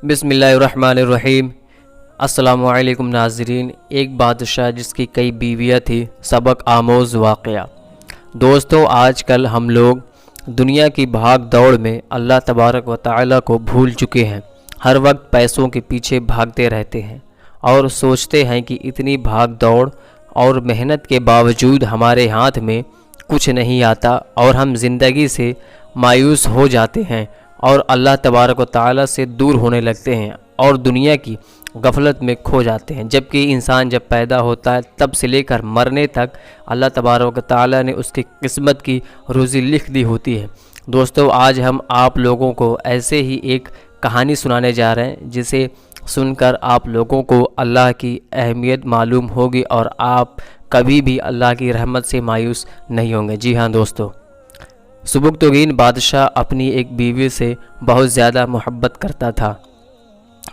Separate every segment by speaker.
Speaker 1: بسم اللہ الرحمن الرحیم۔ السلام علیکم ناظرین۔ ایک بادشاہ جس کی کئی بیویاں تھی، سبق آموز واقعہ۔ دوستو، آج کل ہم لوگ دنیا کی بھاگ دوڑ میں اللہ تبارک و تعالیٰ کو بھول چکے ہیں۔ ہر وقت پیسوں کے پیچھے بھاگتے رہتے ہیں اور سوچتے ہیں کہ اتنی بھاگ دوڑ اور محنت کے باوجود ہمارے ہاتھ میں کچھ نہیں آتا اور ہم زندگی سے مایوس ہو جاتے ہیں اور اللہ تبارک و تعالیٰ سے دور ہونے لگتے ہیں اور دنیا کی غفلت میں کھو جاتے ہیں۔ جبکہ انسان جب پیدا ہوتا ہے تب سے لے کر مرنے تک اللہ تبارک و تعالیٰ نے اس کی قسمت کی روزی لکھ دی ہوتی ہے۔ دوستو، آج ہم آپ لوگوں کو ایسے ہی ایک کہانی سنانے جا رہے ہیں جسے سن کر آپ لوگوں کو اللہ کی اہمیت معلوم ہوگی اور آپ کبھی بھی اللہ کی رحمت سے مایوس نہیں ہوں گے۔ جی ہاں دوستو، سبکتگین بادشاہ اپنی ایک بیوی سے بہت زیادہ محبت کرتا تھا۔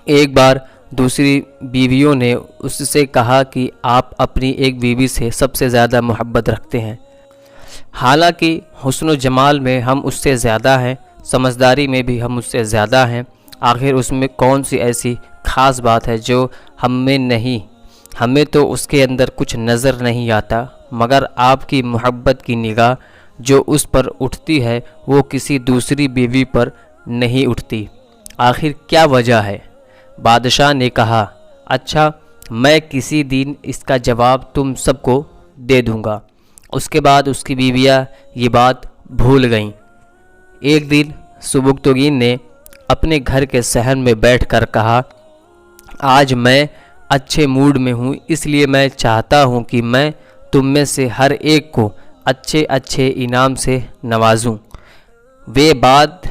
Speaker 1: ایک بار دوسری بیویوں نے اس سے کہا کہ آپ اپنی ایک بیوی سے سب سے زیادہ محبت رکھتے ہیں، حالانکہ حسن و جمال میں ہم اس سے زیادہ ہیں، سمجھداری میں بھی ہم اس سے زیادہ ہیں، آخر اس میں کون سی ایسی خاص بات ہے جو ہم میں نہیں؟ ہمیں تو اس کے اندر کچھ نظر نہیں آتا، مگر آپ کی محبت کی نگاہ جو اس پر اٹھتی ہے وہ کسی دوسری بیوی پر نہیں اٹھتی، آخر کیا وجہ ہے؟ بادشاہ نے کہا، اچھا، میں کسی دن اس کا جواب تم سب کو دے دوں گا۔ اس کے بعد اس کی بیویاں یہ بات بھول گئیں۔ ایک دن سبکتگین نے اپنے گھر کے صحن میں بیٹھ کر کہا، آج میں اچھے موڈ میں ہوں، اس لیے میں چاہتا ہوں کہ میں تم میں سے ہر ایک کو اچھے اچھے انعام سے نوازوں۔ وہ بات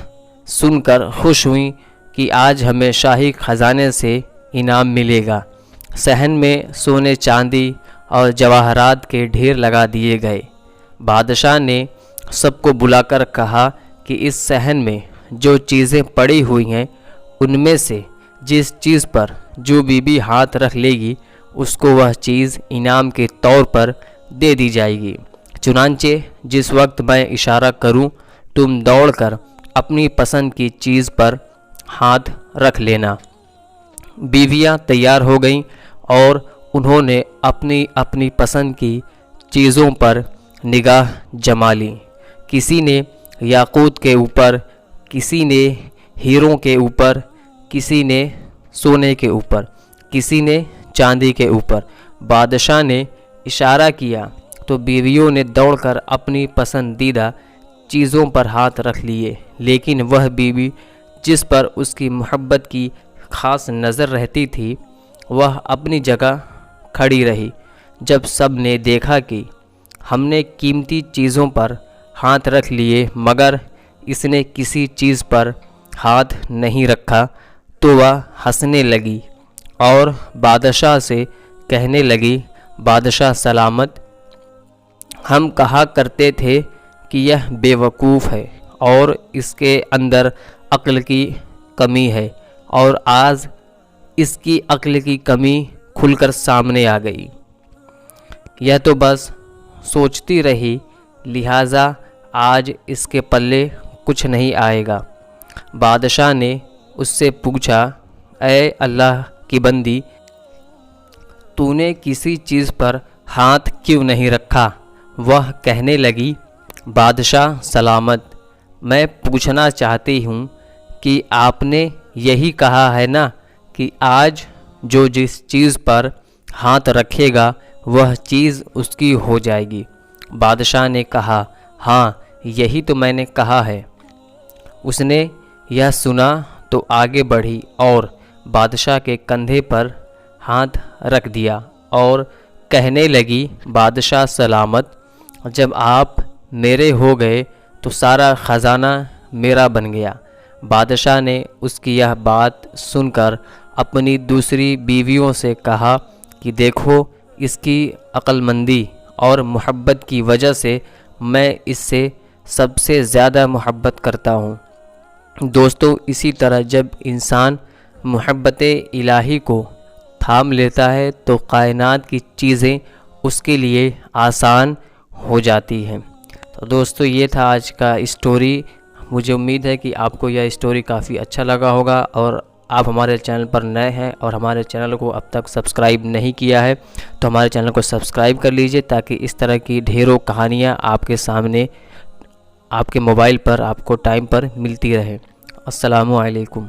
Speaker 1: سن کر خوش ہوئیں کہ آج ہمیں شاہی خزانے سے انعام ملے گا۔ صحن میں سونے چاندی اور جواہرات کے ڈھیر لگا دیے گئے۔ بادشاہ نے سب کو بلا کر کہا کہ اس صحن میں جو چیزیں پڑی ہوئی ہیں ان میں سے جس چیز پر جو بیوی ہاتھ رکھ لے گی اس کو وہ چیز انعام کے طور پر دے دی جائے گی۔ چنانچہ جس وقت میں اشارہ کروں تم دوڑ کر اپنی پسند کی چیز پر ہاتھ رکھ لینا۔ بیویاں تیار ہو گئیں اور انہوں نے اپنی اپنی پسند کی چیزوں پر نگاہ جما لی۔ کسی نے یاقوت کے اوپر، کسی نے ہیروں کے اوپر، کسی نے سونے کے اوپر، کسی نے چاندی کے اوپر۔ بادشاہ نے اشارہ کیا تو بیویوں نے دوڑ کر اپنی پسندیدہ چیزوں پر ہاتھ رکھ لیے، لیکن وہ بیوی جس پر اس کی محبت کی خاص نظر رہتی تھی وہ اپنی جگہ کھڑی رہی۔ جب سب نے دیکھا کہ ہم نے قیمتی چیزوں پر ہاتھ رکھ لیے مگر اس نے کسی چیز پر ہاتھ نہیں رکھا تو وہ ہنسنے لگی اور بادشاہ سے کہنے لگی، بادشاہ سلامت، ہم کہا کرتے تھے کہ یہ بے وقوف ہے اور اس کے اندر عقل کی کمی ہے، اور آج اس کی عقل کی کمی کھل کر سامنے آ گئی۔ یہ تو بس سوچتی رہی، لہٰذا آج اس کے پلے کچھ نہیں آئے گا۔ بادشاہ نے اس سے پوچھا، اے اللہ کی بندی، تو نے کسی چیز پر ہاتھ کیوں نہیں رکھا؟ وہ کہنے لگی، بادشاہ سلامت، میں پوچھنا چاہتی ہوں کہ آپ نے یہی کہا ہے نا کہ آج جو جس چیز پر ہاتھ رکھے گا وہ چیز اس کی ہو جائے گی۔ بادشاہ نے کہا، ہاں یہی تو میں نے کہا ہے۔ اس نے یہ سنا تو آگے بڑھی اور بادشاہ کے کندھے پر ہاتھ رکھ دیا اور کہنے لگی، بادشاہ سلامت، جب آپ میرے ہو گئے تو سارا خزانہ میرا بن گیا۔ بادشاہ نے اس کی یہ بات سن کر اپنی دوسری بیویوں سے کہا کہ دیکھو، اس کی عقل مندی اور محبت کی وجہ سے میں اس سے سب سے زیادہ محبت کرتا ہوں۔ دوستو، اسی طرح جب انسان محبت الہی کو تھام لیتا ہے تو کائنات کی چیزیں اس کے لیے آسان ہو جاتی ہیں۔ تو دوستو، یہ تھا آج کا اسٹوری۔ مجھے امید ہے کہ آپ کو یہ اسٹوری کافی اچھا لگا ہوگا اور آپ ہمارے چینل پر نئے ہیں اور ہمارے چینل کو اب تک سبسکرائب نہیں کیا ہے تو ہمارے چینل کو سبسکرائب کر لیجئے، تاکہ اس طرح کی ڈھیروں کہانیاں آپ کے سامنے آپ کے موبائل پر آپ کو ٹائم پر ملتی رہے۔ السلام علیکم۔